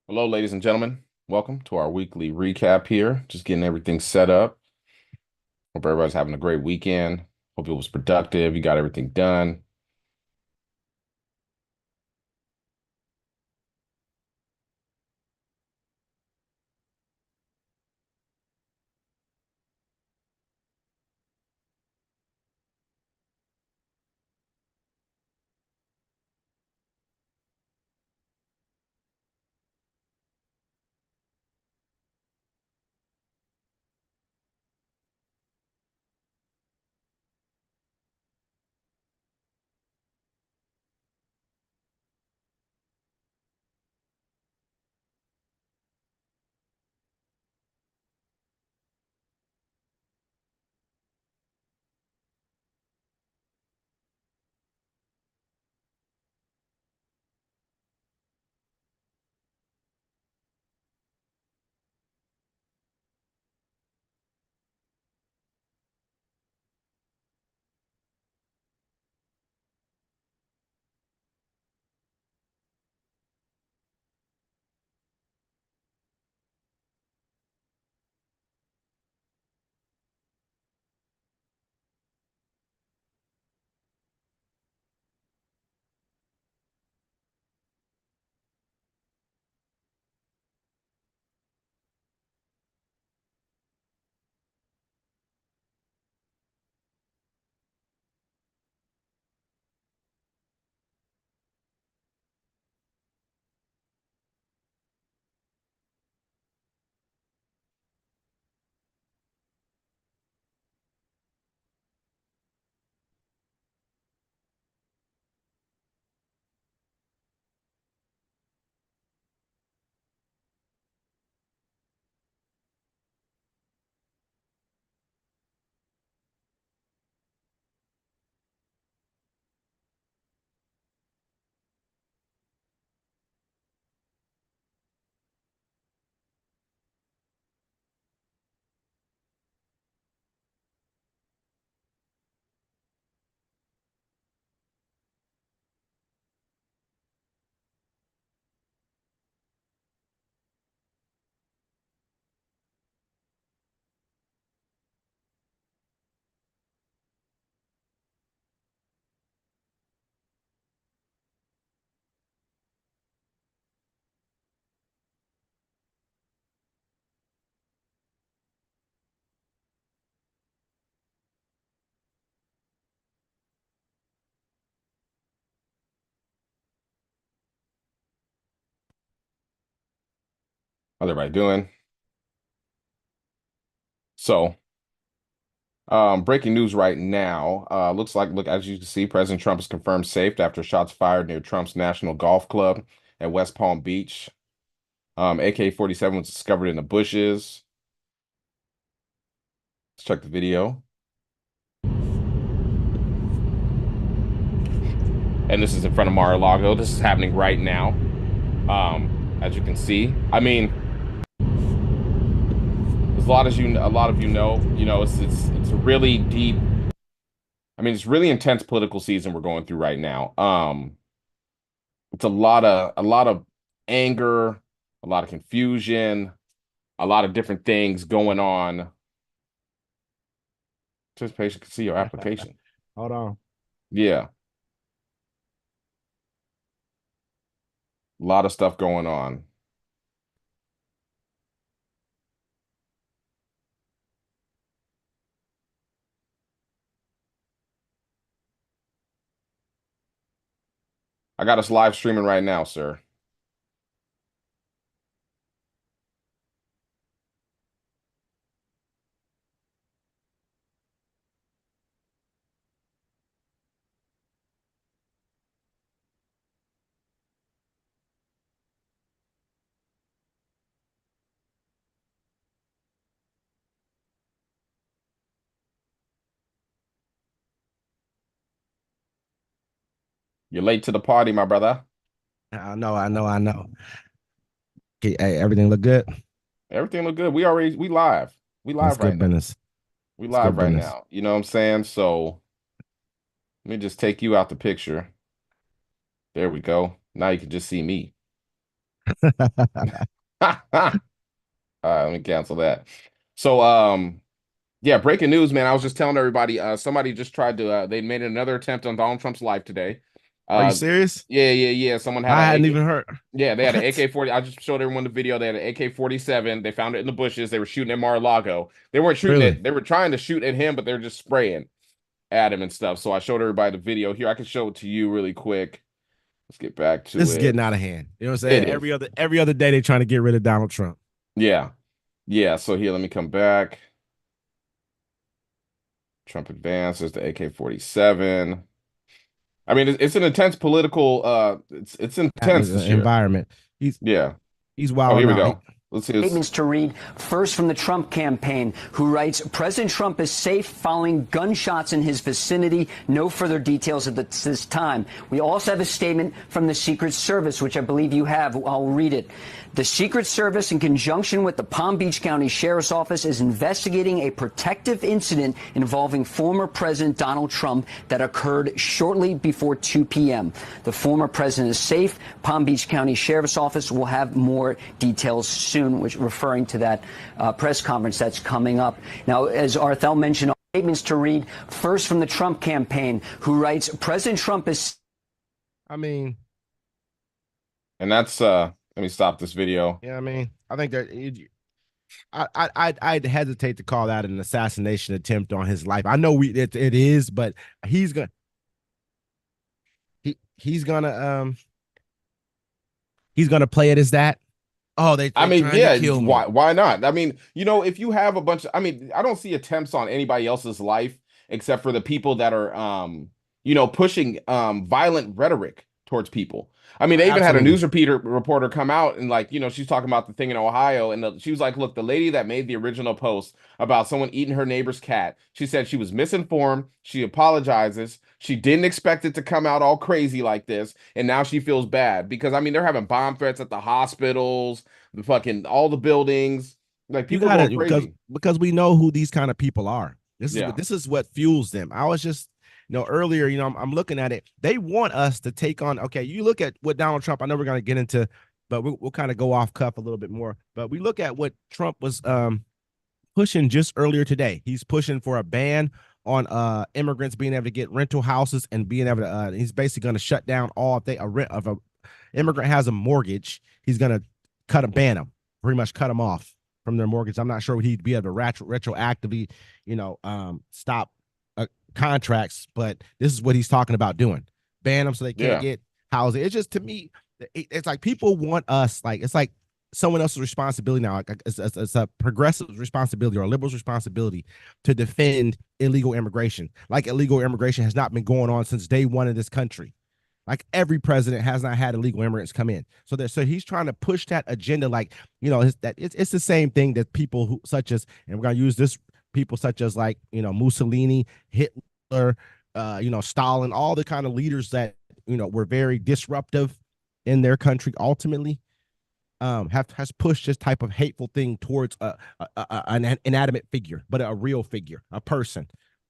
Hello, ladies and gentlemen. Welcome to our weekly recap here. Just getting everything set up. Hope everybody's having a great weekend. Hope it was productive. You got everything done. How's everybody doing? So, breaking news right now. Look, as you can see, President Trump is confirmed safe after shots fired near Trump's National Golf Club at West Palm Beach. AK-47 was discovered in the bushes. Let's check the video. And this is in front of Mar-a-Lago. This is happening right now. As you can see. I mean, a lot of you know, it's a really deep. I mean, it's really intense political season we're going through right now. It's a lot of anger, a lot of confusion, a lot of different things going on. Participation can see your application. Hold on. Yeah, a lot of stuff going on. I got us live streaming right now, sir. You're late to the party, my brother. I know. Hey, everything look good. Everything look good. We live. We That's live right good now. business. We It's live good right business. now. You know what I'm saying? So let me just take you out the picture. There we go. Now you can just see me. Let me cancel that. So, yeah, breaking news, man. I was just telling everybody, somebody just tried to, they made another attempt on Donald Trump's life today. Are you Uh, serious? yeah. Someone had I an hadn't AK. even heard. Yeah, they had an What? AK-40. I just showed everyone the video. They had an AK-47. They found it in the bushes. They were shooting at Mar-a-Lago. They weren't shooting Really? it. They were trying to shoot at him, but they're just spraying at him and stuff. So I showed everybody the video here. I can show it to you really quick. Let's get back to This is it. getting out of hand. You know what I'm saying? It is. Every other day they're trying to get rid of Donald Trump. Yeah. Yeah. So here, let me come back. Trump advances the AK-47. I mean, it's an intense political it's intense this year. Environment. He's Yeah. he's Oh, here wilding we out. go. Let's see this. Statements to read. First from the Trump campaign, who writes, President Trump is safe following gunshots in his vicinity. No further details at this time. We also have a statement from the Secret Service, which I believe you have. I'll read it. The Secret Service, in conjunction with the Palm Beach County Sheriff's Office, is investigating a protective incident involving former President Donald Trump that occurred shortly before 2 p.m. The former president is safe. Palm Beach County Sheriff's Office will have more details soon, which referring to that press conference that's coming up. Now, as Arthel mentioned, statements to read. First from the Trump campaign, who writes, President Trump is... I mean, And that's let me stop this video. yeah, I mean, I think that I'd hesitate to call that an assassination attempt on his life. I know it is, but he's gonna he's gonna he's gonna play it as that. Oh, I they're mean, trying yeah, to kill me. why not? I mean, if you have a bunch of, I mean, I don't see attempts on anybody else's life except for the people that are pushing violent rhetoric towards people. I mean, they even had a Absolutely. news reporter come out and like, she's talking about the thing in Ohio and she was like, look, the lady that made the original post about someone eating her neighbor's cat, she said she was misinformed. She apologizes. She didn't expect it to come out all crazy like this, and now she feels bad because I mean they're having bomb threats at the hospitals, the fucking all the buildings. Like You people are gotta going crazy. because we know who these kind of people are. Yeah. This is what fuels them. I was just earlier, I'm looking at it. They want us to take on. Okay, you look at what Donald Trump. I know we're going to get into, but we'll kind of go off cuff a little bit more. But we look at what Trump was pushing just earlier today. He's pushing for a ban on immigrants being able to get rental houses and being able to. He's basically going to shut down all if they a rent of a immigrant has a mortgage. He's going to ban them, pretty much cut them off from their mortgage. I'm not sure he'd be able to retroactively, stop contracts, but this is what he's talking about doing. Ban them so they can't get housing. It's just, to me, it's like people want us, like, it's like someone else's responsibility now. Like, it's a progressive responsibility or a liberal's responsibility to defend illegal immigration. Like, illegal immigration has not been going on since day one of this country. Like, every president has not had illegal immigrants come in. So he's trying to push that agenda. Like, it's the same thing that people who such as, and we're going to use this, people such as like, Mussolini, Hitler, Stalin, all the kind of leaders that, were very disruptive in their country ultimately, has pushed this type of hateful thing towards an inanimate figure, but a real figure, a person,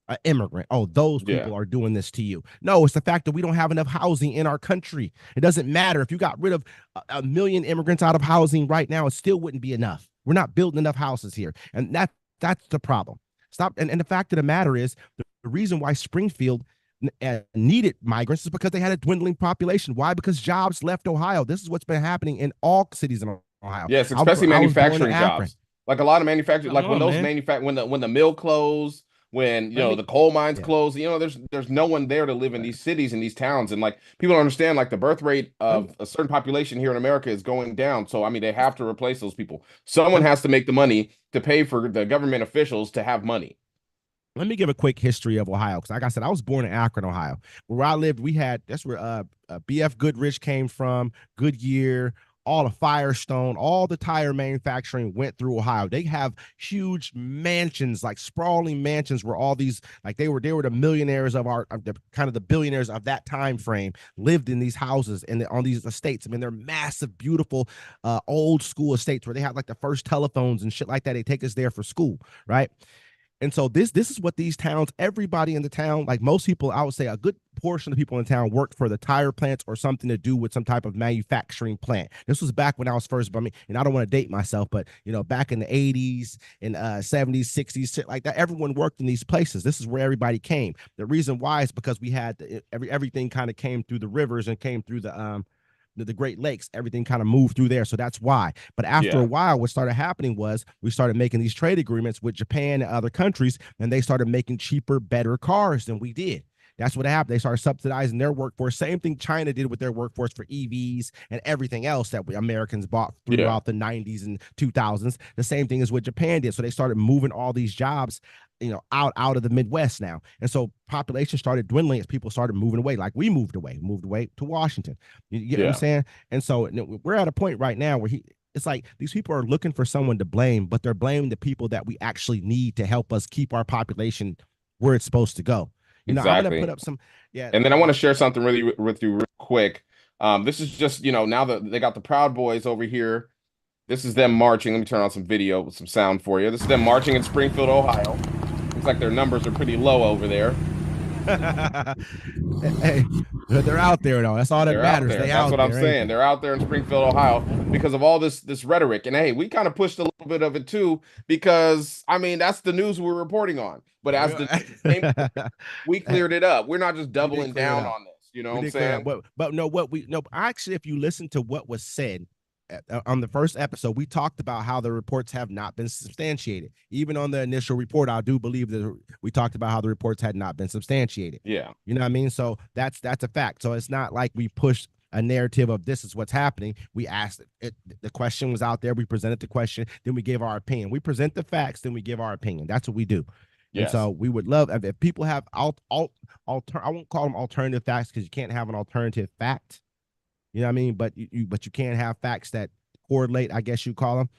an immigrant. Oh, those people are doing this to you. No, it's the fact that we don't have enough housing in our country. It doesn't matter if you got rid of a million immigrants out of housing right now, it still wouldn't be enough. We're not building enough houses here, and that's the problem. Stop. And the fact of the matter is, the reason why Springfield needed migrants is because they had a dwindling population. Why? Because jobs left Ohio. This is what's been happening in all cities in Ohio. Yes, especially manufacturing jobs. Like a lot of manufacturing, like when those when the mill closed, when the coal mines close, there's no one there to live in these cities and these towns, and like people don't understand, like the birth rate of a certain population here in America is going down. So I mean, they have to replace those people. Someone has to make the money to pay for the government officials to have money. Let me give a quick history of Ohio, because like I said, I was born in Akron, Ohio. Where I lived, that's where BF Goodrich came from, Goodyear, all of Firestone, all the tire manufacturing went through Ohio. They have huge mansions, like sprawling mansions, where all these, like they were the millionaires of the billionaires of that time frame lived in these houses and on these estates. I mean, they're massive, beautiful, old school estates where they have like the first telephones and shit like that. They take us there for school, right? And so this is what these towns, everybody in the town, like most people, I would say a good portion of the people in town worked for the tire plants or something to do with some type of manufacturing plant. This was back when I was first, I mean, and I don't want to date myself, but back in the 80s and 70s, 60s, shit like that, everyone worked in these places. This is where everybody came. The reason why is because we had everything kind of came through the rivers and came through the Great Lakes, everything kind of moved through there. So that's why. But after a while, what started happening was we started making these trade agreements with Japan and other countries, and they started making cheaper, better cars than we did. That's what happened. They started subsidizing their workforce. Same thing China did with their workforce for EVs and everything else that we Americans bought throughout the 90s and 2000s. The same thing is what Japan did. So they started moving all these jobs out of the Midwest now. And so population started dwindling as people started moving away. Like we moved away to Washington. You get what I'm saying? And so we're at a point right now where it's like these people are looking for someone to blame, but they're blaming the people that we actually need to help us keep our population where it's supposed to go. I'm going to put up some, And then I want to share something really with you real quick. This is just, now that they got the Proud Boys over here. This is them marching. Let me turn on some video with some sound for you. This is them marching in Springfield, Ohio. Looks like their numbers are pretty low over there. Hey, they're out there though. That's all that matters. That's what I'm saying. They're out there in Springfield, Ohio, because of all this rhetoric. And hey, we kind of pushed a little bit of it too, because I mean that's the news we're reporting on. But as we cleared it up. We're not just doubling down on this. You know what I'm saying? But actually, if you listen to what was said on the first episode, we talked about how the reports have not been substantiated. Even on the initial report, I do believe that we talked about how the reports had not been substantiated. Yeah. You know what I mean? So that's a fact. So it's not like we pushed a narrative of this is what's happening. We asked it, the question was out there. We presented the question, then we gave our opinion. We present the facts, then we give our opinion. That's what we do. Yes. And so we would love if people have I won't call them alternative facts because you can't have an alternative fact. You know what I mean? But you can have facts that correlate, I guess you call them.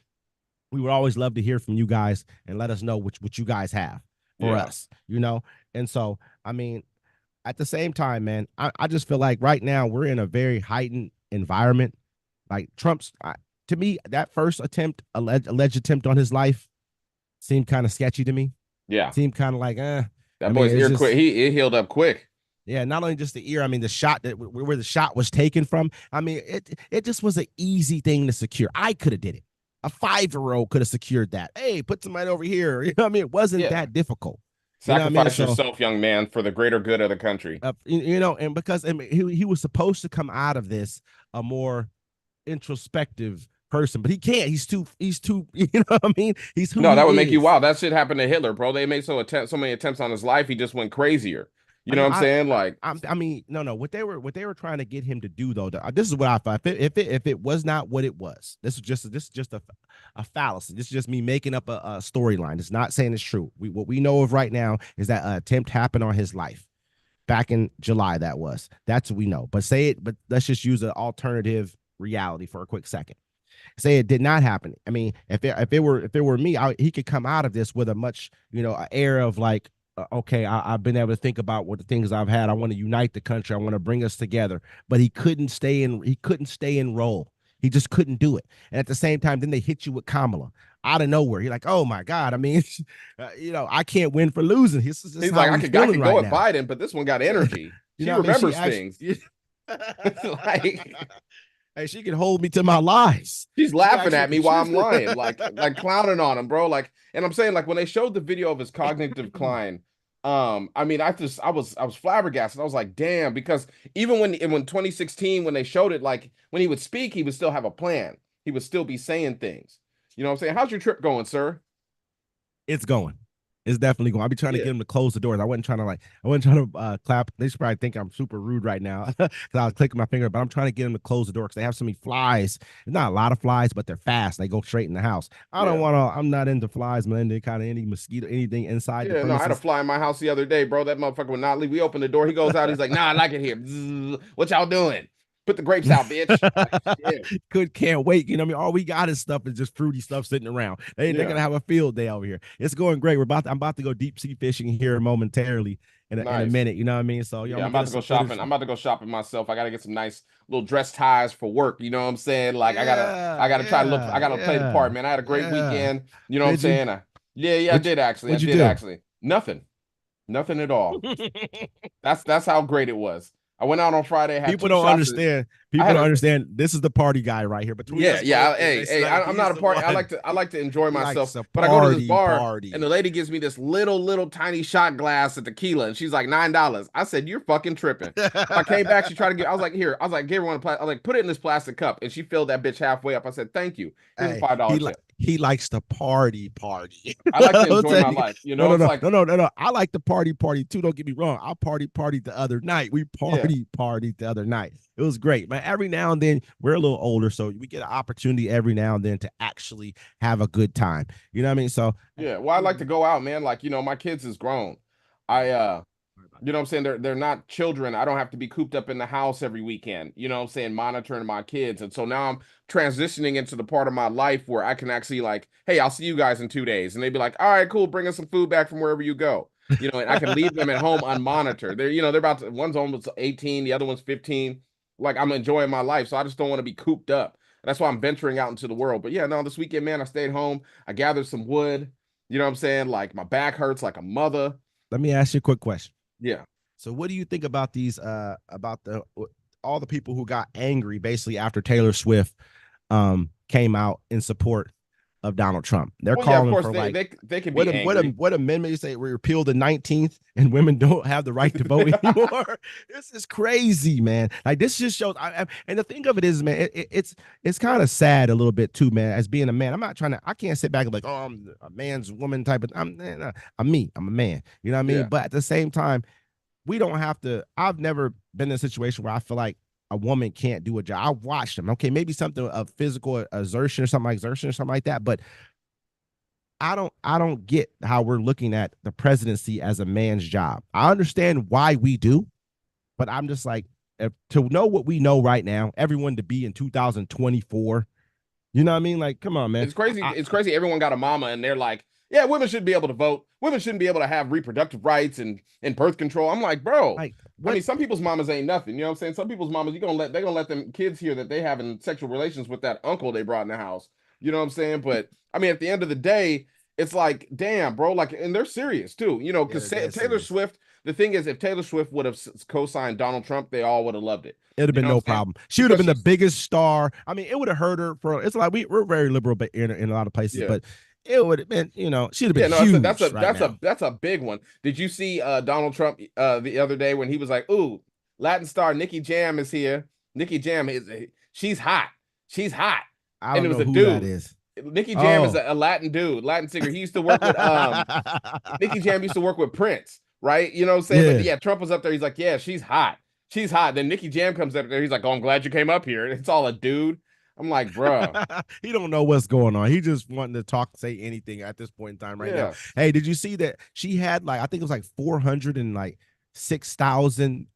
We would always love to hear from you guys and let us know what you guys have for us, And so, I mean, at the same time, man, I just feel like right now we're in a very heightened environment. Like Trump's, to me, that first attempt, alleged attempt on his life seemed kind of sketchy to me. Yeah. Seemed kind of like, That boy's ear quick. He healed up quick. Yeah, not only just the ear. I mean, the shot where the shot was taken from. I mean, it just was an easy thing to secure. I could have did it. A 5-year-old could have secured that. Hey, put somebody over here. You know what I mean? It wasn't that difficult. Sacrifice yourself, young man, for the greater good of the country. And because he was supposed to come out of this a more introspective person, but he can't. He's too. You know what I mean? He's who. No, that would make you wild. That shit happened to Hitler, bro. They made so many attempts on his life. He just went crazier. You know what I'm saying? Like, I mean, no. What they were trying to get him to do, though, this is what I thought. If it was not what it was, this is just a fallacy. This is just me making up a storyline. It's not saying it's true. What we know of right now is that an attempt happened on his life back in July. That's what we know. But let's just use an alternative reality for a quick second. Say it did not happen. I mean, if it were me, he could come out of this with a much air of like, okay, I've been able to think about what the things I've had. I want to unite the country. I want to bring us together. But he couldn't stay in role. He just couldn't do it. And at the same time, then they hit you with Kamala out of nowhere. You're like, oh my God. I mean, I can't win for losing. He's like, I could go with Biden, but this one got energy. She remembers things. Like, hey, she can hold me to my lies. She's laughing at me while I'm lying, like clowning on him, bro. Like, and I'm saying, like, when they showed the video of his cognitive decline, I mean, I was flabbergasted. I was like, damn, because even when 2016, when they showed it, like when he would speak, he would still have a plan. He would still be saying things. You know what I'm saying? How's your trip going, sir? It's going. It's definitely going. I'll be trying to get him to close the doors. I wasn't trying to clap. They should probably think I'm super rude right now because I was clicking my finger, but I'm trying to get him to close the door because they have so many flies. There's not a lot of flies, but they're fast. They go straight in the house. I'm not into flies, man. Any mosquito, anything inside. Yeah, I had a fly in my house the other day, bro. That motherfucker would not leave. We opened the door. He goes out. He's like, nah, I like it here. What y'all doing? Put the grapes out, bitch. Can't wait. You know what I mean? All we got is stuff is just fruity stuff sitting around. They're gonna have a field day over here. It's going great. I'm about to go deep sea fishing here momentarily in a minute. You know what I mean? So I'm about to go shopping. I'm about to go shopping myself. I gotta get some nice little dress ties for work. You know what I'm saying? Like I gotta try to look. I gotta play the part, man. I had a great weekend. You know what I'm saying? Yeah, I did actually. I What'd you did do? actually. Nothing at all. That's how great it was. I went out on Friday, had People two don't shots. understand. I People had don't a understand. This is the party guy right here. Between Yeah, us yeah. both, Hey, it's hey, like I'm not he's a the party. one. I like to enjoy He myself. likes to But I go to this bar party. and the lady gives me this little tiny shot glass of tequila, and she's like $9. I said, "You're fucking tripping." I came back. She tried to get. I was like, "Here." I was like, "Give her one." I was like, "Put it in this plastic cup," and she filled that bitch halfway up. I said, "Thank you. Here's a Hey, $5 tip." he likes to party. I like to I'll enjoy tell my you. life. You No, know, no, it's no, like, no, no, no, no. I like the party too. Don't get me wrong. I partied the other night. We yeah, partied the other night. It was great, man. Every now and then we're a little older, so we get an opportunity every now and then to actually have a good time. You know what I mean? So, yeah. Well, I like to go out, man. Like, my kids is grown. I You know what I'm saying? They're not children. I don't have to be cooped up in the house every weekend, you know what I'm saying, monitoring my kids. And so now I'm transitioning into the part of my life where I can actually like, hey, I'll see you guys in 2 days. And they'd be like, all right, cool, bring us some food back from wherever you go. And I can leave them at home unmonitored. They're about to, one's almost 18, the other one's 15. Like I'm enjoying my life. So I just don't want to be cooped up. That's why I'm venturing out into the world. But yeah, no, this weekend, man, I stayed home. I gathered some wood. You know what I'm saying? Like my back hurts like a mother. let me ask you a quick question. Yeah. So, what do you think about these? About the all the people who got angry basically after Taylor Swift came out in support of Donald Trump? They're Well, yeah, of calling course for like they can be angry. what amendment you say we repeal the 19th and women don't have the right to vote anymore? This is crazy, man. Like this just shows. And the thing of it is, man, it's kind of sad a little bit too, man. As being a man, I'm not trying to. I can't sit back and like, oh, I'm a man's woman type of. I'm me. I'm a man. You know what I mean? Yeah. But at the same time, we don't have to. I've never been in a situation where I feel like a woman can't do a job. I've watched them. Okay, maybe something of physical exertion or something like that. But I don't get how we're looking at the presidency as a man's job. I understand why we do, but I'm just like, to know what we know right now, everyone to be in 2024. You know what I mean? Like, come on, man. It's crazy. It's crazy. Everyone got a mama, and they're like, "Yeah, women should be able to vote. Women shouldn't be able to have reproductive rights and birth control." I'm like, bro. Like, I what? mean, some people's mamas ain't nothing. You know what I'm saying? Some people's mamas, they're gonna let them kids hear that they having sexual relations with that uncle they brought in the house. You know what I'm saying? But I mean, at the end of the day, it's like, damn, bro. Like, and they're serious too. Yeah, Because they're dead Taylor serious. Swift. The thing is, if Taylor Swift would have co-signed Donald Trump, they all would have loved it. It'd have You been know what no I'm saying? problem. She would have Because been the she's biggest star. I mean, it would have hurt her for. It's like we're very liberal, but in a lot of places, yeah. but it would have been, she'd have Yeah, been no, huge right now. that's a big one. Did you see Donald Trump the other day when he was like, "Ooh, Latin star Nikki Jam is here. Nikki Jam is she's hot. She's hot." I And don't it was know a who that dude. is. Nikki Jam is Oh, a Latin dude, Latin singer. He used to work with Nikki Jam used to work with Prince, right? You know what I'm saying? But yeah. yeah, Trump was up there. He's like, "Yeah, she's hot. She's hot." Then Nikki Jam comes up there. He's like, "Oh, I'm glad you came up here." It's all a dude. I'm like, bruh. He don't know what's going on. He just wanting to talk, say anything at this point in time right now. Yeah. Hey, did you see that she had like I think it was like 406,000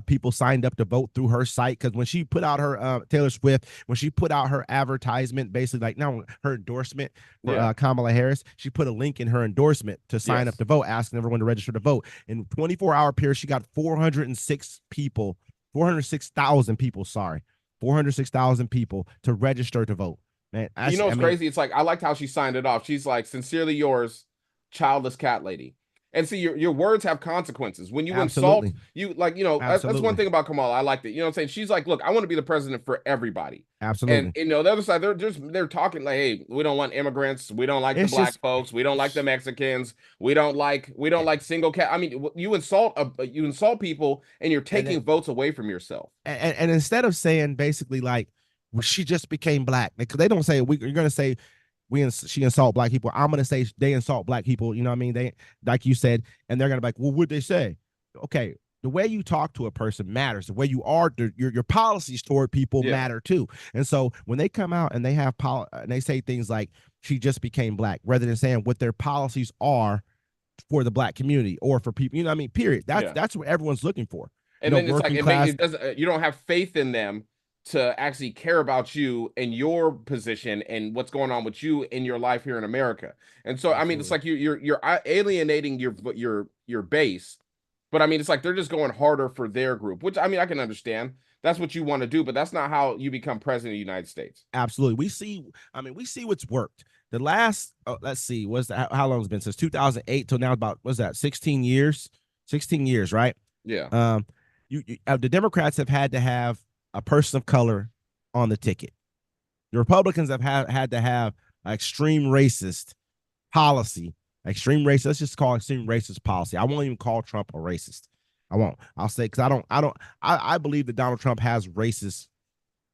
people signed up to vote through her site because when she put out her Taylor Swift, when she put out her advertisement, basically like now her endorsement for Yeah. Kamala Harris, she put a link in her endorsement to sign up Yes. to vote, asking everyone to register to vote. In 24-hour period, she got 406,000 people, sorry. 406,000 people to register to vote. Man, You know I what's mean, crazy? It's like I liked how she signed it off. She's like, sincerely yours, childless cat lady. And see, your words have consequences. When you insult, absolutely. you like, that's one Absolutely. thing about Kamala. I liked it. You know what I'm saying? She's like, look, I want to be the president for everybody. And Absolutely. the other side, they're talking like, hey, we don't want immigrants, we don't like the It's black just folks, we don't like the Mexicans, we don't like single cat. I mean, you insult people and you're and taking votes away from yourself. and instead of saying basically like well, she just became black because they don't say you're gonna say she insult black people. I'm gonna say they insult black people. You know what I mean? They like you said, and they're gonna be like, well, what'd they say? Okay, the way you talk to a person matters. The way you are, your policies toward people Yeah. matter too. And so when they come out and they have and they say things like she just became black, rather than saying what their policies are for the black community or for people, you know what I mean? Period. Yeah. That's what everyone's looking for. And then it's like Working class. it doesn't. You don't have faith in them to actually care about you and your position and what's going on with you in your life here in America. And so, I mean, it's Absolutely. like you're alienating your base. But I mean, it's like they're just going harder for their group, which I mean, I can understand. That's what you want to do, but that's not how you become president of the United States. Absolutely. We see what's worked. the last, let's see, how long it's been since 2008 till now? About, what's that? 16 years. 16 years, right? Yeah. The Democrats have had to have a person of color on the ticket. The Republicans have had to have extreme racist policy. Extreme racist. Let's just call extreme racist policy. I won't even call Trump a racist. I won't. I'll say, because I believe that Donald Trump has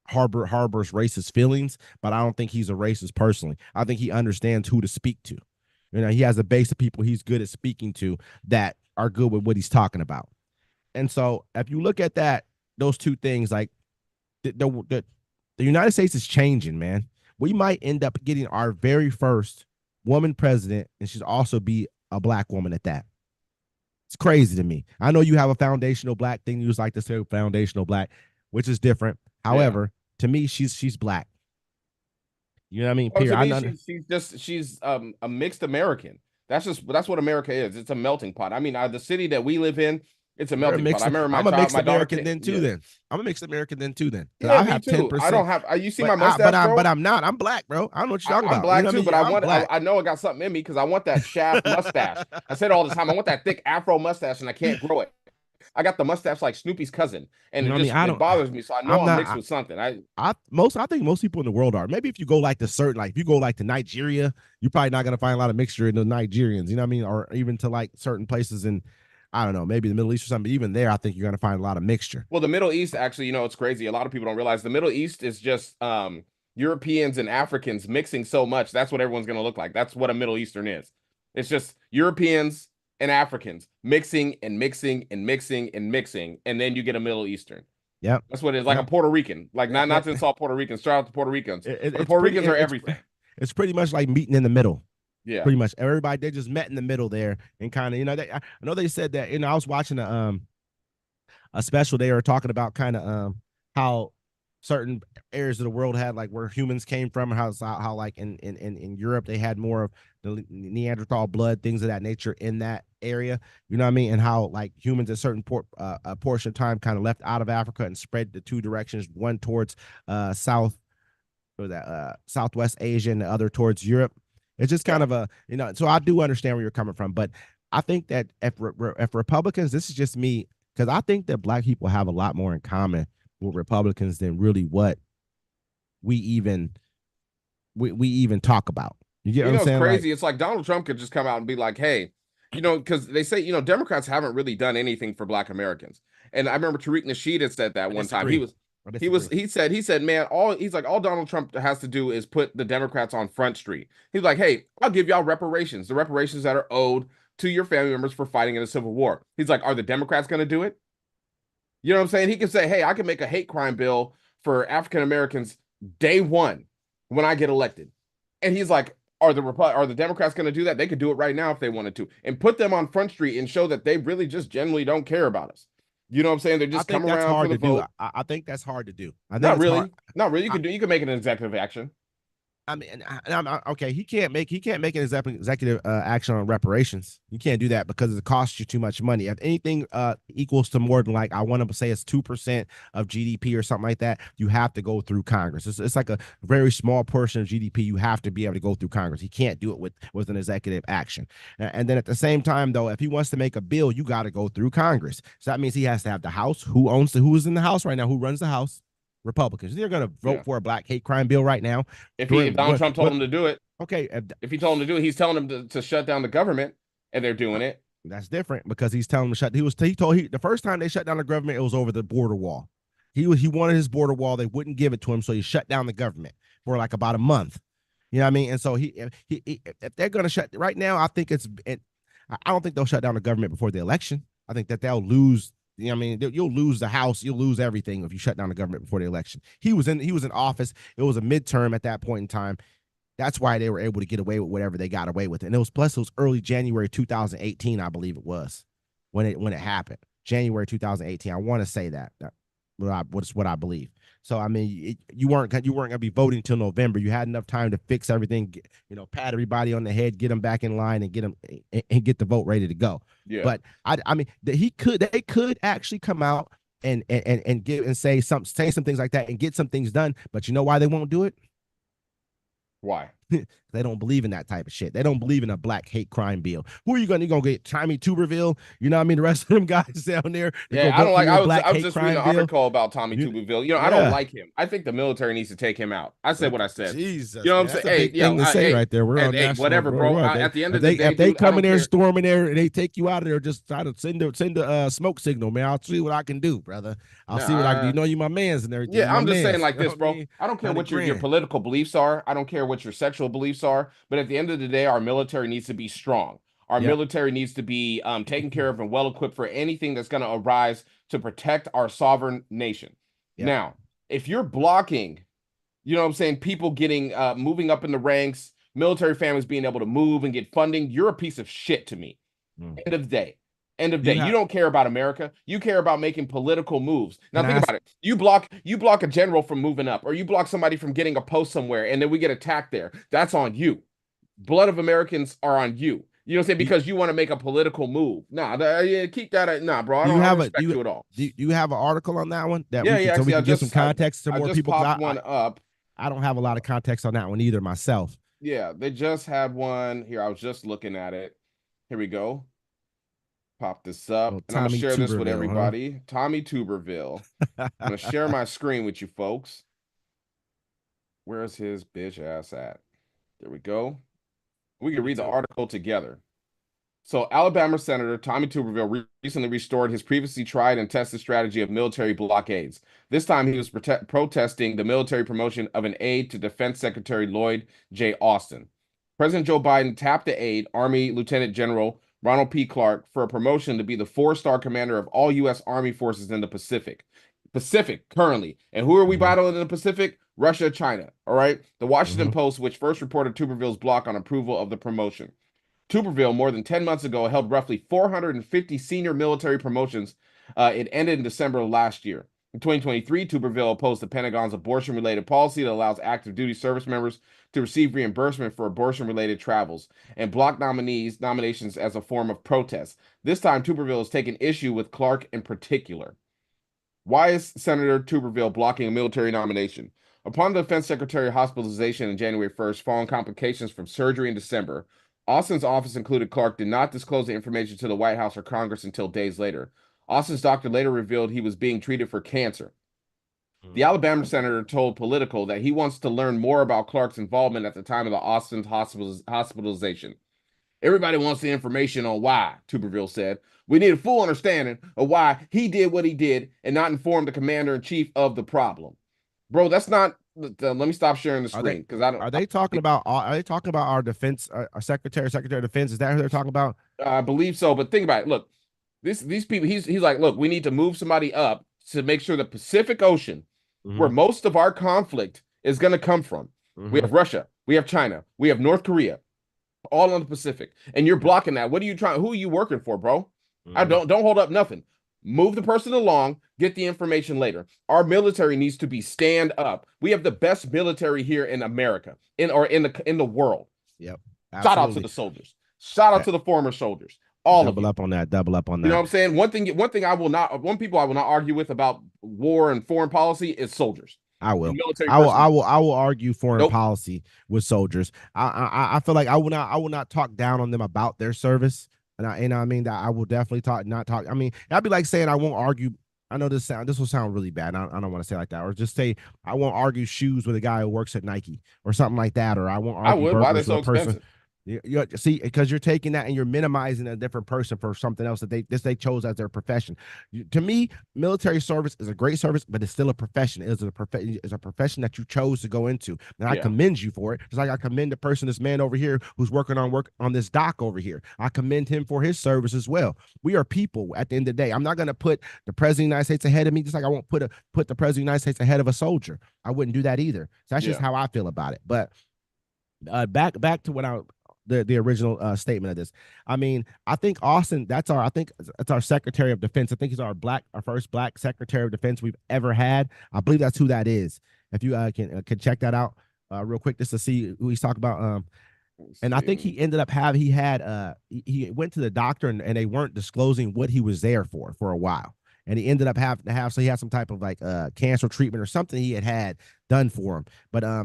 harbors racist feelings, but I don't think he's a racist personally. I think he understands who to speak to. You know, he has a base of people he's good at speaking to that are good with what he's talking about. And so if you look at that, those two things, like the United States is changing, man. We might end up getting our very first woman president, and she'll also be a black woman at that. It's crazy to me. I know you have a foundational black thing. You just like to say foundational black, which is different. However, to me, she's black. You know what I mean? She's a mixed American. That's what America is. It's a melting pot. I mean, the city that we live in, it's a melting pot. I remember I'm a mixed American then too. Then I'm a mixed American then too. Then I have 10%. I don't have. You see my mustache, but I'm not. I'm black, bro. I don't know what you're talking about. I'm black you know too, but I know I got something in me because I want that shaft mustache. I said all the time, I want that thick Afro mustache, and I can't grow it. I got the mustache like Snoopy's cousin, and it bothers me. So I know I'm mixed with something. I think most people in the world are. Maybe if you go like to certain, like if you go like to Nigeria, you're probably not gonna find a lot of mixture in the Nigerians. You know what I mean? Or even to like certain places in, I don't know, maybe the Middle East or something. But even there, I think you're gonna find a lot of mixture. Well, the Middle East, actually, you know, it's crazy. A lot of people don't realize the Middle East is just Europeans and Africans mixing so much. That's what everyone's gonna look like. That's what a Middle Eastern is. It's just Europeans and Africans mixing and mixing and mixing and mixing, and then you get a Middle Eastern. Yep. That's what it is, like a Puerto Rican. Like not to insult Puerto Ricans. Shout out to Puerto Ricans. Puerto Ricans are everything. It's pretty much like meeting in the middle. Yeah. Pretty much everybody, they just met in the middle there, and kind of, you know, I know they said that, you know, I was watching a special. They were talking about kind of how certain areas of the world had, like, where humans came from, and how like in Europe they had more of the Neanderthal blood, things of that nature in that area, you know what I mean, and how like humans at certain a portion of time kind of left out of Africa and spread the two directions, one towards Southwest Asia and the other towards Europe. It's just kind of a, you know, so I do understand where you're coming from, but I think that if Republicans, this is just me, because I think that black people have a lot more in common with Republicans than really what we even talk about. You get what I'm saying? It's crazy. Like, it's like Donald Trump could just come out and be like, hey, you know, because they say, you know, Democrats haven't really done anything for black Americans. And I remember Tariq Nasheed had said that one time. He said, man, all Donald Trump has to do is put the Democrats on Front Street. He's like, hey, I'll give y'all reparations, the reparations that are owed to your family members for fighting in a civil war. He's like, are the Democrats going to do it? You know what I'm saying? He can say, hey, I can make a hate crime bill for African Americans day one when I get elected. And he's like, are the Democrats going to do that? They could do it right now if they wanted to, and put them on Front Street and show that they really just generally don't care about us. You know what I'm saying? They're just coming around for the vote. I think that's hard to do. Not really. You can make an executive action. I mean, okay. He can't make an executive action on reparations. You can't do that because it costs you too much money. If anything equals to more than, like, I want to say it's 2% of GDP or something like that, you have to go through Congress. It's like a very small portion of GDP. You have to be able to go through Congress. He can't do it with an executive action. And then at the same time, though, if he wants to make a bill, you got to go through Congress. So that means he has to have the House. Who is in the House right now? Who runs the House? Republicans. They're going to vote for a black hate crime bill right now. If Donald Trump told him to do it. Okay. If he told him to do it, he's telling them to shut down the government, and they're doing it. That's different, because he's telling them to shut. The first time they shut down the government, it was over the border wall. He wanted his border wall. They wouldn't give it to him, so he shut down the government for like about a month. You know what I mean? And so if they're going to shut right now, I don't think they'll shut down the government before the election. I think that they'll lose. You know what I mean? You'll lose the House. You'll lose everything if you shut down the government before the election. He was in office. It was a midterm at that point in time. That's why they were able to get away with whatever they got away with. And it was early January 2018, I believe it was, when it happened. January 2018. I want to say that. That's what I believe. So, I mean, you weren't going to be voting until November. You had enough time to fix everything, pat everybody on the head, get them back in line, and get the vote ready to go. Yeah. But I mean, they could actually come out and say some things like that and get some things done. But you know why they won't do it? Why? They don't believe in that type of shit. They don't believe in a black hate crime bill. Who are you going to get? Tommy Tuberville? You know what I mean? The rest of them guys down there. Yeah, I don't like. I I was just reading an article about Tommy You- Tuberville. I don't Yeah. like him. I think the military needs to take him out. I said what I said. Jesus, You know what I'm man, that's saying? a Hey, big thing to say right there. We're on hey, national, whatever, bro. we're on- At the end if of the day, if they dude, I come don't in there, care. storm in there, and they take you out of there, just try to send a smoke signal, man. I'll see what I can do, brother. I'll see what I can do. You know, you my man's and everything. Yeah, You I'm my just saying mans, like you know this, what bro. I mean? I don't care what your 100 grand. political beliefs are. I don't care what your sexual beliefs are. But at the end of the day, our military needs to be strong. Our Yep. military needs to be taken care of and well equipped for anything that's going to arise to protect our sovereign nation. Yep. Now, if you're blocking, you know what I'm saying, people getting moving up in the ranks, military families being able to move and get funding, you're a piece of shit to me. End of the day. End of day. You don't care about America. You care about making political moves. Now think about it. You block a general from moving up, or you block somebody from getting a post somewhere, and then we get attacked there. That's on you. Blood of Americans are on you. You know what I'm saying? Because you want to make a political move. Nah, keep that. Nah, bro. I don't respect you at all. Do you have an article on that one? Yeah, actually, we can get some context to more people. I one up. I don't have a lot of context on that one either myself. Yeah, they just had one here. I was just looking at it. Here we go. Pop this up, and I'm gonna share this with everybody. Huh? Tommy Tuberville. I'm gonna share my screen with you folks. Where's his bitch ass at? There we go. We can read the article together. So, Alabama Senator Tommy Tuberville recently restored his previously tried and tested strategy of military blockades. This time, he was protesting the military promotion of an aide to Defense Secretary Lloyd J. Austin. President Joe Biden tapped the aide, Army Lieutenant General Ronald P. Clark, for a promotion to be the 4-star commander of all U.S. Army forces in the Pacific. Currently. And who are we battling in the Pacific? Russia, China. All right. The Washington Post, which first reported Tuberville's block on approval of the promotion. Tuberville, more than 10 months ago, held roughly 450 senior military promotions. It ended in December of last year. In 2023, Tuberville opposed the Pentagon's abortion-related policy that allows active duty service members to receive reimbursement for abortion-related travels and blocked nominations as a form of protest. This time, Tuberville has taken issue with Clark in particular. Why is Senator Tuberville blocking a military nomination? Upon the Defense Secretary hospitalization on January 1st, following complications from surgery in December, Austin's office included Clark did not disclose the information to the White House or Congress until days later. Austin's doctor later revealed he was being treated for cancer. The Alabama senator told Politico that he wants to learn more about Clark's involvement at the time of the Austin's hospitalization. Everybody wants the information on why, Tuberville said. We need a full understanding of why he did what he did and not inform the commander-in-chief of the problem. Bro, that's not... let me stop sharing the screen because I don't... Are they talking about our defense, our secretary of defense? Is that who they're talking about? I believe so, but think about it. Look, these people, he's like, look, we need to move somebody up to make sure the Pacific Ocean, where most of our conflict is going to come from. We have Russia, we have China, we have North Korea, all on the Pacific, and you're blocking that. What are you trying? Who are you working for, bro? I don't hold up nothing. Move the person along, get the information later. Our military needs to be stand up. We have the best military here in America, in the world. Yep. Absolutely. Shout out to the soldiers. Shout out to the former soldiers. Double up on that. Double up on that. You know what I'm saying? One people I will not argue with about war and foreign policy is soldiers. I will argue foreign policy with soldiers. I feel like I will not talk down on them about their service. And I mean that I will definitely not talk. I mean, that'd be like saying I won't argue. I know this will sound really bad. I don't want to say it like that, or just say I won't argue shoes with a guy who works at Nike or something like that, or I won't argue. I would. Why are they so expensive? You see, because you're taking that and you're minimizing a different person for something else that they chose as their profession. To me, military service is a great service, but it's still a profession. It's a profession that you chose to go into, and I commend you for it. Just like I commend the person, this man over here who's working on this dock over here. I commend him for his service as well. We are people at the end of the day. I'm not going to put the president of the United States ahead of me, just like I won't put the president of the United States ahead of a soldier. I wouldn't do that either. So that's just how I feel about it. But back to what the original statement of this. I mean, I think Austin, that's our Secretary of Defense. I think he's our first black Secretary of Defense we've ever had. I believe that's who that is. If you can check that out real quick just to see who he's talking about. And I think he ended up he went to the doctor and they weren't disclosing what he was there for a while. and he ended up having to have, so he had some type of like cancer treatment or something he had done for him. But I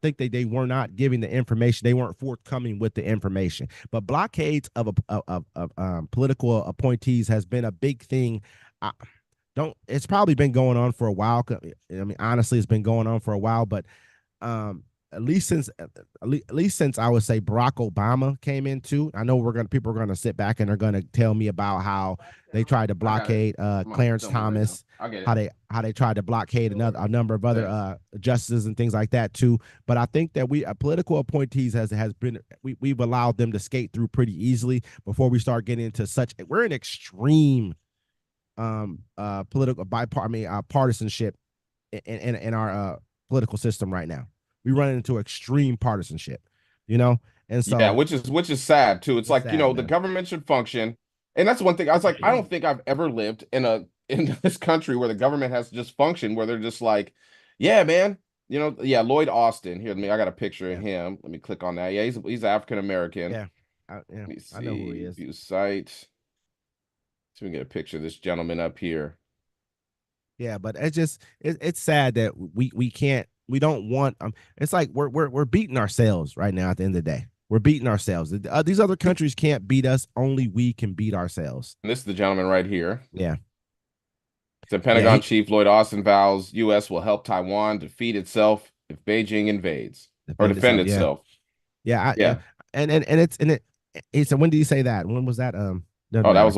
think they were not giving the information. They weren't forthcoming with the information. But blockades of political appointees has been a big thing. It's probably been going on for a while. I mean, honestly, it's been going on for a while, but at least since I would say Barack Obama came into, I know people are gonna sit back and they're gonna tell me about how they tried to blockade Clarence Thomas, how they tried to blockade a number of other justices and things like that too. But I think that political appointees has been we've allowed them to skate through pretty easily before we start getting into we're in extreme political partisanship in our political system right now. We run into extreme partisanship, and so yeah, which is sad too. It's like, sad, the government should function, and that's one thing. I was like, I don't think I've ever lived in this country where the government has just functioned, where they're just like, yeah, man, Lloyd Austin. Here, I got a picture of him. Let me click on that. Yeah, he's African American. Yeah, I know who he is. View site. So we can get a picture of this gentleman up here. Yeah, but it's sad that we don't want it's like we're beating ourselves right now. At the end of the day, we're beating ourselves. These other countries can't beat us. Only we can beat ourselves. And this is the gentleman right here. Yeah. The Pentagon chief Lloyd Austin vows U.S. will help Taiwan defeat itself if Beijing invades or defend itself. Yeah. And he said, when did he say that? When was that? That was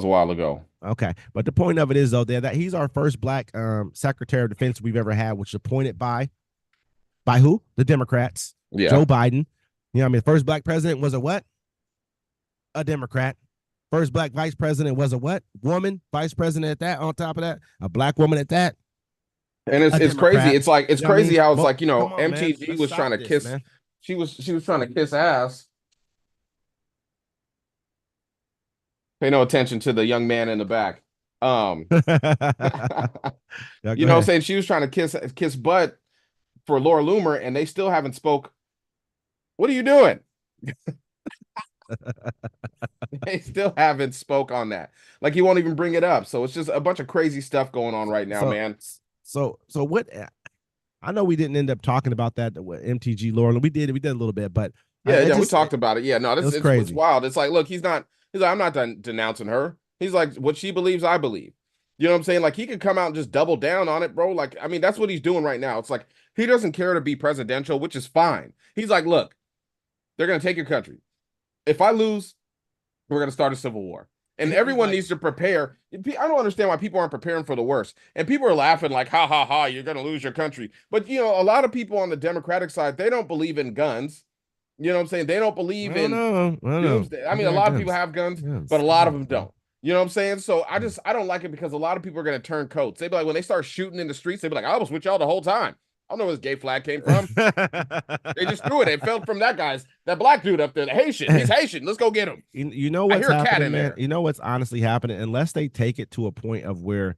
a while ago. Okay, but the point of it is though that he's our first black Secretary of Defense we've ever had, which is appointed by who? The Democrats. Yeah. Joe Biden. The first black president was a Democrat. First black vice president was a what? Woman vice president at that. On top of that, a black woman at that. And it's crazy. It's like crazy how it's like MTG was trying to kiss. Man. She was trying to kiss ass. Pay no attention to the young man in the back. You know what I'm saying? She was trying to kiss butt for Laura Loomer, and they still haven't spoke. What are you doing? They still haven't spoke on that. Like, he won't even bring it up. So it's just a bunch of crazy stuff going on right now, man. So what? I know we didn't end up talking about that with MTG Laura. We did a little bit, but we talked about it. Yeah, no, it's crazy. It's wild. It's like, look, he's like, I'm not denouncing her. He's like, what she believes, I believe. You know what I'm saying? Like, he could come out and just double down on it, bro. Like, I mean, that's what he's doing right now. It's like, he doesn't care to be presidential, which is fine. He's like, look, they're going to take your country. If I lose, we're going to start a civil war. And everyone needs to prepare. I don't understand why people aren't preparing for the worst. And people are laughing like, ha, ha, ha, you're going to lose your country. But, a lot of people on the Democratic side, they don't believe in guns. You know what I'm saying? They don't believe in doomsday. I mean, a lot of people have guns, but a lot of them don't. You know what I'm saying? So I don't like it because a lot of people are going to turn coats. They'd be like, when they start shooting in the streets, they'd be like, I was with y'all the whole time. I don't know where this gay flag came from. They just threw it. It fell from that black dude up there, the Haitian. He's Haitian. Let's go get him. You know what's happening, a cat in there. You know what's honestly happening? Unless they take it to a point of where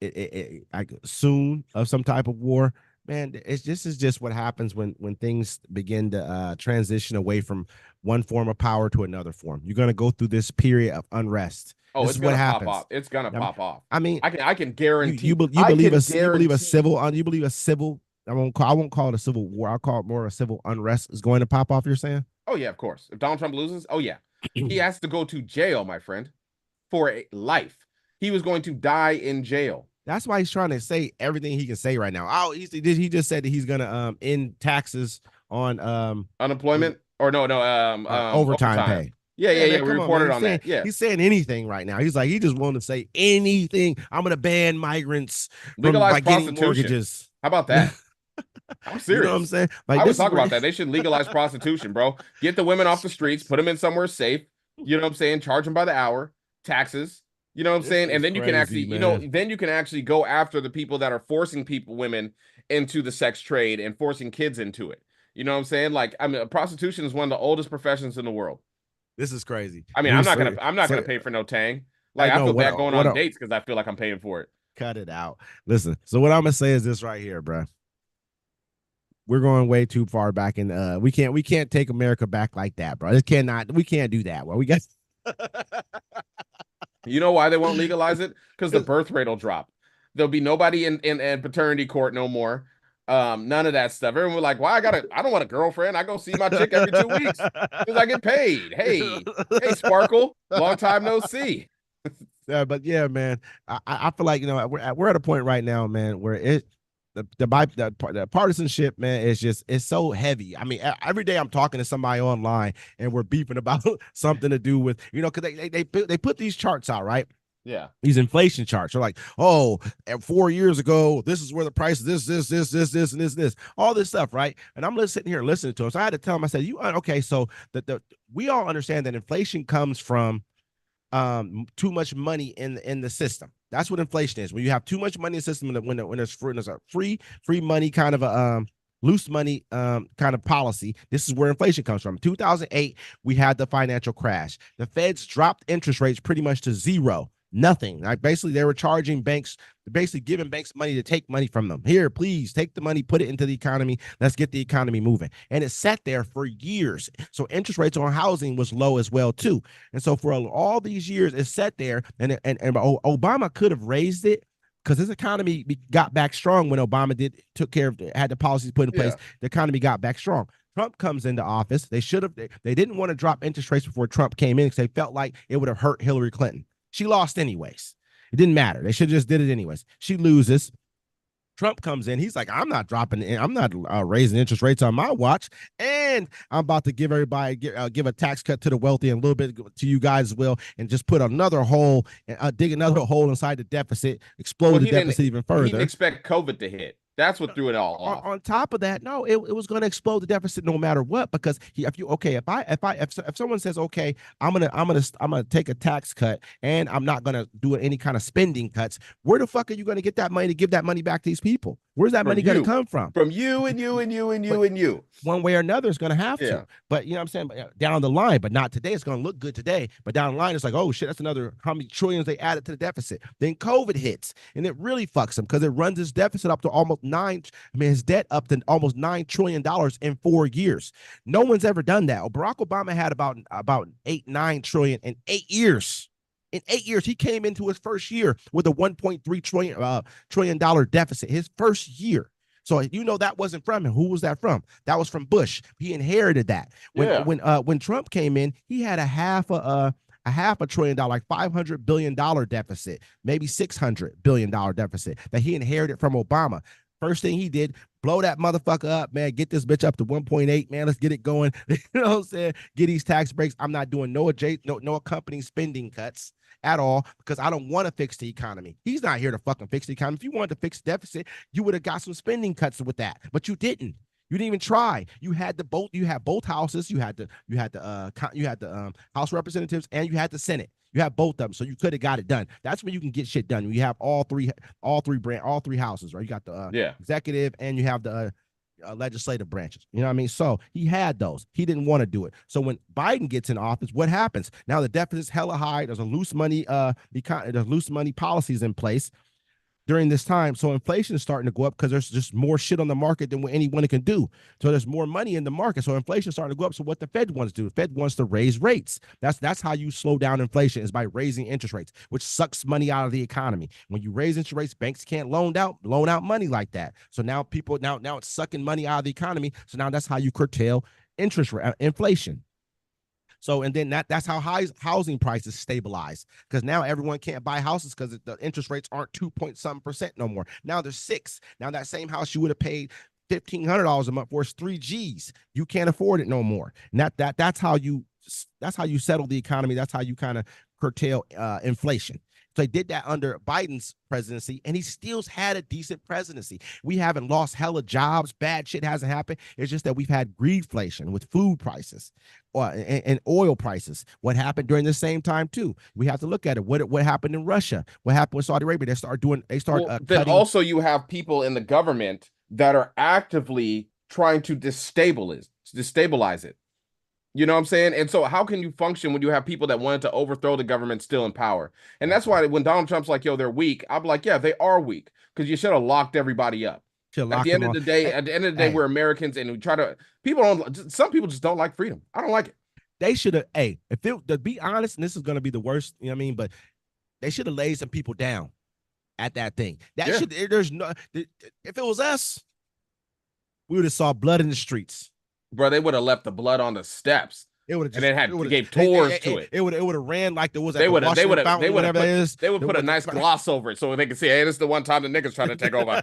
like soon of some type of war, man, this is just what happens when things begin to transition away from one form of power to another form. You're going to go through this period of unrest. Oh, it's going to pop off. It's going to pop off. I mean, I can guarantee. You believe a civil. I won't call it a civil war. I'll call it more a civil unrest is going to pop off. You're saying? Oh yeah, of course. If Donald Trump loses, oh yeah, he has to go to jail, my friend, for life. He was going to die in jail. That's why he's trying to say everything he can say right now. Oh, he just said that he's gonna end taxes on unemployment or no overtime pay. Yeah. We reported on that. Yeah, he's saying anything right now. He's like, he just wanted to say anything. I'm gonna ban migrants from getting mortgages. How about that? I'm serious. You know what I'm saying? Like, I was talking about that. They should legalize prostitution, bro. Get the women off the streets, put them in somewhere safe. You know what I'm saying? Charge them by the hour, taxes. You know what I'm saying? And then you can actually, then you can actually go after the people that are forcing women into the sex trade and forcing kids into it. You know what I'm saying? Like, I mean, prostitution is one of the oldest professions in the world. This is crazy. I mean, I'm not gonna pay for no tang. Like, I feel bad going on dates because I feel like I'm paying for it. Cut it out. Listen. So what I'm gonna say is this right here, bro. We're going way too far back, and we can't take America back like that, bro. We can't do that. Well, we got You know why they won't legalize it? Because the birth rate will drop. There'll be nobody in paternity court no more. None of that stuff. Everyone was like, "Why I don't want a girlfriend. I go see my chick every 2 weeks because I get paid." Hey, Sparkle, long time no see. Yeah, but yeah, man, I feel like we're at a point right now, man, where the partisanship, man, is just it's so heavy. I mean, every day I'm talking to somebody online and we're beefing about something to do with because they put these charts out, right? Yeah. These inflation charts are like, oh, 4 years ago, this is where the price of this, all this stuff, right? And I'm just sitting here listening to them. So I had to tell them, I said, okay, so we all understand that inflation comes from too much money in the system. That's what inflation is. When you have too much money in the system, when there's a free money kind of a loose money kind of policy. This is where inflation comes from. 2008, we had the financial crash. The Feds dropped interest rates pretty much to zero. Nothing. Like basically, they were charging banks, basically giving banks money to take money from them. Here, please take the money, put it into the economy. Let's get the economy moving. And it sat there for years. So interest rates on housing was low as well too. And so for all these years, it sat there. And Obama could have raised it because his economy got back strong when Obama took care of had the policies put in place. Yeah. The economy got back strong. Trump comes into office. They didn't want to drop interest rates before Trump came in because they felt like it would have hurt Hillary Clinton. She lost anyways. It didn't matter. They should have just did it anyways. She loses. Trump comes in. He's like, I'm not raising interest rates on my watch. And I'm about to give everybody, give a tax cut to the wealthy and a little bit to you guys as well. And just put another hole, dig another hole inside the deficit, explode the deficit even further. He didn't expect COVID to hit. That's what threw it all off. On top of that, no, it was going to explode the deficit no matter what. Because if someone says, okay, I'm gonna take a tax cut and I'm not gonna do any kind of spending cuts, where the fuck are you going to get that money to give that money back to these people? Where's that money going to come from? From you and you and you and you and you. One way or another is going to have to. But you know what I'm saying? Down the line, but not today. It's going to look good today. But down the line, it's like, oh shit, that's another how many trillions they added to the deficit. Then COVID hits and it really fucks them because it runs his deficit up to almost his debt up to almost $9 trillion in 4 years. No one's ever done that. Barack Obama had about 8-9 trillion in 8 years. In 8 years, he came into his first year with a $1.3 trillion deficit. His first year. So that wasn't from him. Who was that from? That was from Bush. He inherited that. When Trump came in, he had a half a $500 billion, like $500 billion deficit, maybe $600 billion deficit that he inherited from Obama. First thing he did, blow that motherfucker up, man. Get this bitch up to 1.8, man. Let's get it going. You know what I'm saying? Get these tax breaks. I'm not doing no accompanying spending cuts at all because I don't want to fix the economy. He's not here to fucking fix the economy. If you wanted to fix the deficit, you would have got some spending cuts with that, but you didn't. You didn't even try. You had both houses. You had the House of Representatives and you had the Senate. You have both of them, so you could have got it done. That's when you can get shit done. When you have all three houses, right? You got the executive and you have the legislative branches. You know what I mean? So he had those. He didn't want to do it. So when Biden gets in office, what happens? Now the deficit's hella high. There's a loose money policies in place during this time. So inflation is starting to go up because there's just more shit on the market than what anyone can do. So there's more money in the market. So inflation is starting to go up. So what the Fed wants to do, the Fed wants to raise rates. That's how you slow down inflation, is by raising interest rates, which sucks money out of the economy. When you raise interest rates, banks can't loan out money like that. So now now it's sucking money out of the economy. So now that's how you curtail inflation. So, and then that's how housing prices stabilize, because now everyone can't buy houses because the interest rates aren't 2.something% no more. Now they're 6%. Now that same house you would have paid $1,500 a month for is 3 G's. You can't afford it no more. And that's how you settle the economy. That's how you kind of curtail inflation. So they did that under Biden's presidency, and he still had a decent presidency. We haven't lost hella jobs. Bad shit hasn't happened. It's just that we've had greedflation with food prices and oil prices. What happened during the same time too? We have to look at it. What happened in Russia? What happened with Saudi Arabia? Then also you have people in the government that are actively trying to destabilize it. You know what I'm saying? And so how can you function when you have people that wanted to overthrow the government still in power? And that's why when Donald Trump's like, yo, they're weak, I'm like, yeah, they are weak because you should have locked every up. At the end of the day, we're Americans, and we some people just don't like freedom. I don't like it. They should have, to be honest, and this is going to be the worst, you know what I mean? But they should have laid some people down at that thing. That Yeah. should there's no if it was us, we would have saw blood in the streets. Bro, they would have left the blood on the steps. It would have And just then gave tours to it. It would have ran like there was at They the would have Washington Fountain, whatever that is. they would put a nice gloss over it so they could see, hey, this is the one time the niggas trying to take over.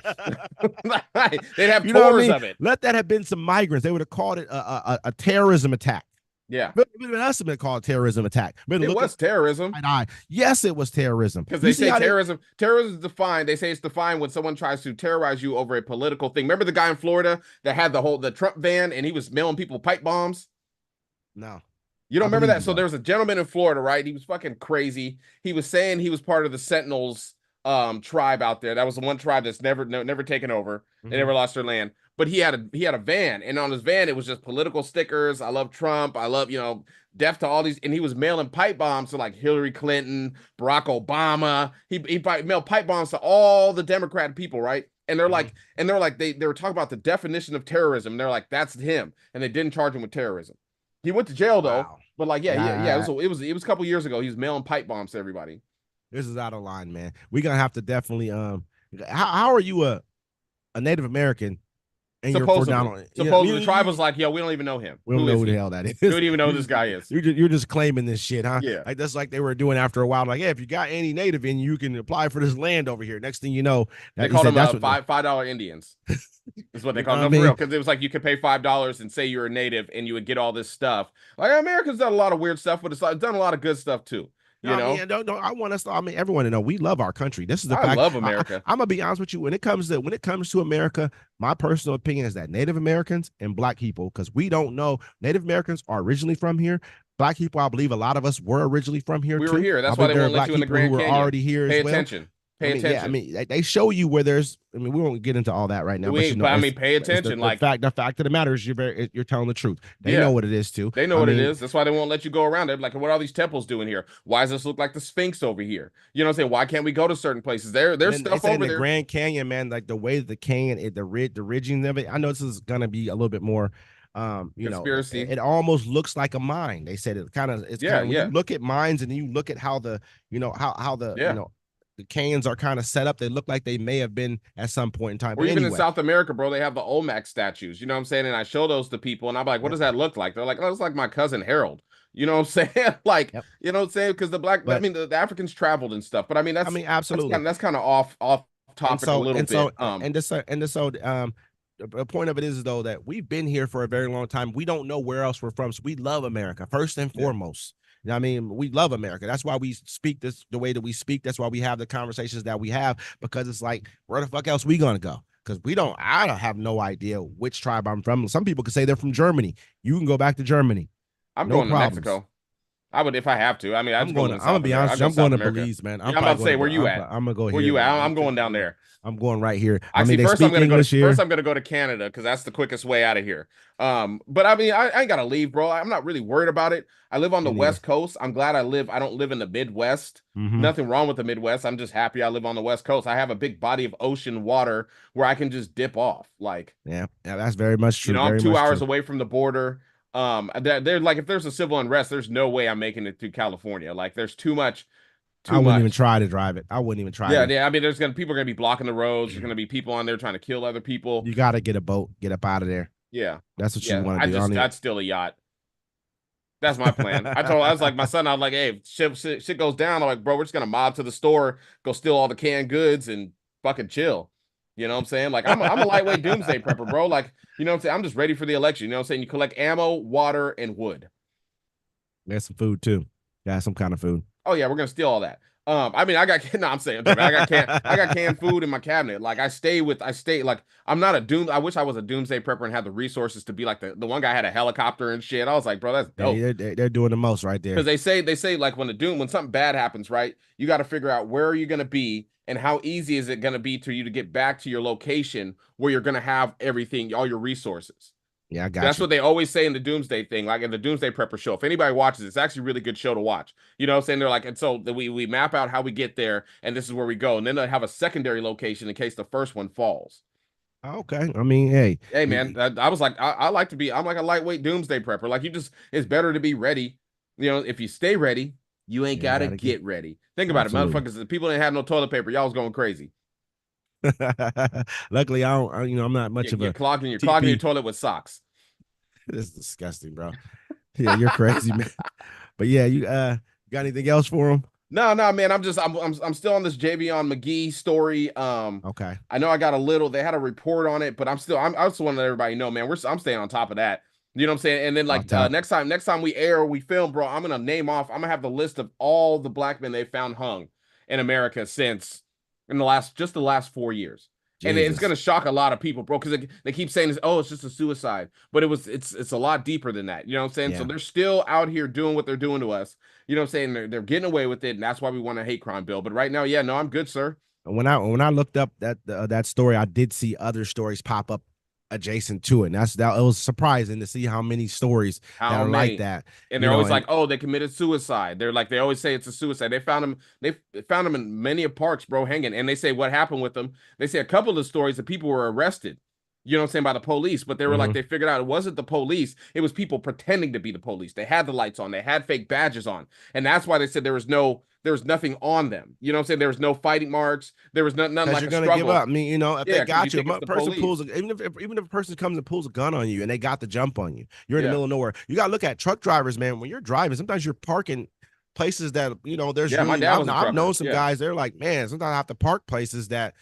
They'd have You know what I tours mean? of it. Let that have been some migrants. They would have called it a terrorism attack. Yeah. But it must have been called a terrorism attack. But It was terrorism. Yes, it was terrorism. Because they say terrorism is defined. They say it's defined when someone tries to terrorize you over a political thing. Remember the guy in Florida that had the Trump van and he was mailing people pipe bombs? No. You don't remember that? So there was a gentleman in Florida, right? He was fucking crazy. He was saying he was part of the Sentinels tribe out there. That was the one tribe that's never taken over. They never lost their land. But he had a van, and on his van it was just political stickers. I love Trump. I love, death to all these. And he was mailing pipe bombs to like Hillary Clinton, Barack Obama. He mailed pipe bombs to all the Democrat people, right? And they're like, they were talking about the definition of terrorism. And they're like, that's him, and they didn't charge him with terrorism. He went to jail though. Wow. But like, yeah. It was a couple years ago. He was mailing pipe bombs to everybody. This is out of line, man. We're gonna have to definitely how are you a Native American and you're for Donald? Supposedly the tribe was like, yo, we don't even know him. We don't know who the hell that is. We don't even know who this guy is. You're just claiming this shit, huh? Yeah. Like that's like they were doing after a while. Like, yeah, if you got any native in you can apply for this land over here. Next thing you know, they called them $5 Indians. Is what they called them for real, because it was like you could pay $5 and say you're a native and you would get all this stuff. Like America's done a lot of weird stuff, but it's done a lot of good stuff too. You know, I want us to. I mean, everyone to know we love our country. This is the fact. I love America. I'm gonna be honest with you. When it comes to America, my personal opinion is that Native Americans and Black people, because we don't know, Native Americans are originally from here. Black people, I believe a lot of us were originally from here. We were here. That's why they won't let you in the Grand Canyon. Already here. Pay attention. Pay attention. Yeah, I mean, they show you where there's. I mean, we won't get into all that right now. Pay attention. The fact of the matter is, you're telling the truth. They know what it is too. They know what it is. That's why they won't let you go around. They're like, what are these temples doing here? Why does this look like the Sphinx over here? You know what I'm saying? Why can't we go to certain places? There's stuff over there. The Grand Canyon, man, like the way the canyon, the ridging of it. I know this is gonna be a little bit more. Conspiracy. It almost looks like a mine. They said it kind of. You look at mines and then you look at how the the canyons are kind of set up. They look like they may have been at some point in time. Or even in South America, bro, they have the Olmec statues. You know what I'm saying? And I show those to people, and I'm like, what does that look like? They're like, oh, it's like my cousin Harold. You know what I'm saying? Like, you know what I'm saying? Because the Africans traveled and stuff. But I mean, absolutely. That's kind of off topic a little bit. The point of it is though that we've been here for a very long time. We don't know where else we're from, so we love America first and foremost. You know what I mean? We love America. That's why we speak the way that we speak. That's why we have the conversations that we have, because it's like, where the fuck else we gonna go? Because I don't have no idea which tribe I'm from. Some people could say they're from Germany. You can go back to Germany. I'm going to Mexico. I would if I have to. I mean, I'm gonna be honest. I'm going to Belize, man. I'm about to say, where you at? I'm gonna go here. Where you at? I'm going down there. I'm going right here. Actually, first I'm gonna go to Canada because that's the quickest way out of here. But I mean, I ain't gotta leave, bro. I'm not really worried about it. I live on the West Coast. I'm glad I don't live in the Midwest. Nothing wrong with the Midwest. I'm just happy I live on the West Coast. I have a big body of ocean water where I can just dip off. Like, yeah, that's very much true. You know, I'm 2 hours away from the border. They're like, if there's a civil unrest, there's no way I'm making it to California. Like, there's too much. I wouldn't even try to drive it. I wouldn't even try. Yeah. I mean, people are gonna be blocking the roads. There's gonna be people on there trying to kill other people. You got to get a boat, get up out of there. Yeah, that's what you want to do. I'd steal a yacht. That's my plan. I was like, my son, I was like, hey, shit goes down. I'm like, bro, we're just gonna mob to the store, go steal all the canned goods, and fucking chill. You know what I'm saying? Like, I'm a lightweight doomsday prepper, bro. Like, you know what I'm saying? I'm just ready for the election. You know what I'm saying? You collect ammo, water, and wood. There's some food too. Got some kind of food. Oh yeah, we're gonna steal all that. I mean, I got canned food in my cabinet. Like, I stay like, I'm not I wish I was a doomsday prepper and had the resources to be like the one guy had a helicopter and shit. I was like, bro, that's dope. Yeah, they're doing the most right there. Because they say like when something bad happens, right? You got to figure out where are you gonna be and how easy is it gonna be for you to get back to your location where you're gonna have everything, all your resources. Yeah, I got That's what they always say in the Doomsday thing, like in the Doomsday Prepper show. If anybody watches, it's actually a really good show to watch. You know what I'm saying? They're like, and so we map out how we get there, and this is where we go. And then they have a secondary location in case the first one falls. Okay. I mean, hey, man, I was like, I like to be, I'm like a lightweight Doomsday Prepper. Like, it's better to be ready. You know, if you stay ready, You ain't Yeah, you gotta gotta get ready. Think about absolutely. it, motherfuckers. The people didn't have no toilet paper. Y'all was going crazy. Luckily, I don't. I'm not much of You're a clogging your TP. toilet with socks. This is disgusting, bro. Yeah, you're crazy, man. But yeah, you got anything else for him? No, man. I'm still on this Javion McGee story. Okay. I know I got a little. They had a report on it, but I also want to let everybody know, man. I'm staying on top of that. You know what I'm saying? And then Off like top. next time we air, we film, bro. I'm gonna name off. I'm gonna have the list of all the black men they found hung in America since in the last 4 years. And it's Jesus. gonna shock a lot of people, bro, because they keep saying this, oh, it's just a suicide, but it's a lot deeper than that. You know what I'm saying? So Yeah. they're still out here doing what they're doing to us. You know what I'm saying? They're getting away with it, and that's why we want a hate crime bill. But right now, yeah, no, I'm good, sir. When I looked up that story, I did see other stories pop up adjacent to it. And it was surprising to see how many stories that How are like many? that. And You they're know, always and like, oh, they committed suicide. They always say it's a suicide. They found him in many of parks, bro, hanging. And they say what happened with them. They say a couple of the stories that people were arrested, you know what I'm saying, by the police, but they were like, Mhm. they figured out it wasn't the police. It was people pretending to be the police. They had the lights on, they had fake badges on. And that's why they said there was nothing on them. You know what I'm saying? There was no fighting marks. There was nothing Because like you're a gonna give struggle. up. I mean, if they Yeah, because you got you, think it's a the person pulls, police. even if a person comes and pulls a gun on you and they got the jump on you, you're in the Yeah. middle of nowhere. You gotta look at truck drivers, man. When you're driving, sometimes you're parking places that there's Yeah, my really. dad was a I've known trucker. some Yeah. guys. They're like, man, sometimes I have to park places that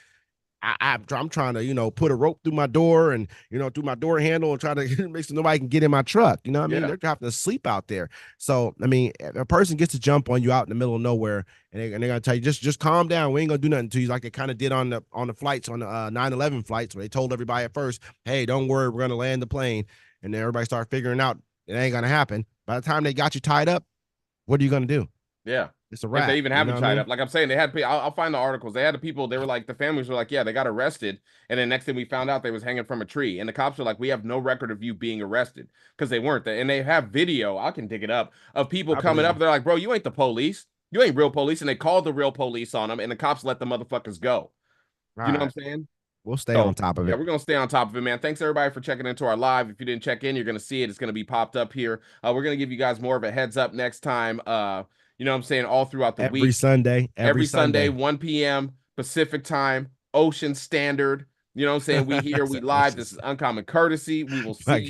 I'm trying to, put a rope through my door and, through my door handle and try to make sure nobody can get in my truck. You know what I mean? Yeah. They're having to sleep out there. So, I mean, if a person gets to jump on you out in the middle of nowhere and they're going to tell you, just calm down. We ain't going to do nothing to you, like they kind of did on the flights, on the 9/11 flights, where they told everybody at first, hey, don't worry, we're going to land the plane. And then everybody started figuring out it ain't going to happen. By the time they got you tied up, what are you going to do? Yeah. It's a If wrap. they even You have know it what I tied mean? up, like I'm saying, they had. I'll find the articles. They had the people. They were like, the families were like, yeah, they got arrested, and then next thing we found out, they was hanging from a tree, and the cops were like, we have no record of you being arrested because they weren't. And they have video. I can dig it up of people I coming believe up. you. They're like, bro, you ain't the police. You ain't real police, and they called the real police on them, and the cops let the motherfuckers go. All You know what right. I'm saying? We'll stay on So top of yeah, it. we're gonna stay on top of it, man. Thanks everybody for checking into our live. If you didn't check in, you're gonna see it. It's gonna be popped up here. We're gonna give you guys more of a heads up next time. You know what I'm saying, all throughout the Every week. Sunday. Every Every Sunday, Sunday. 1 p.m. Pacific time, Ocean Standard. You know what I'm saying? We here, we live. Ocean This is Uncommon Courtesy. We will My see God.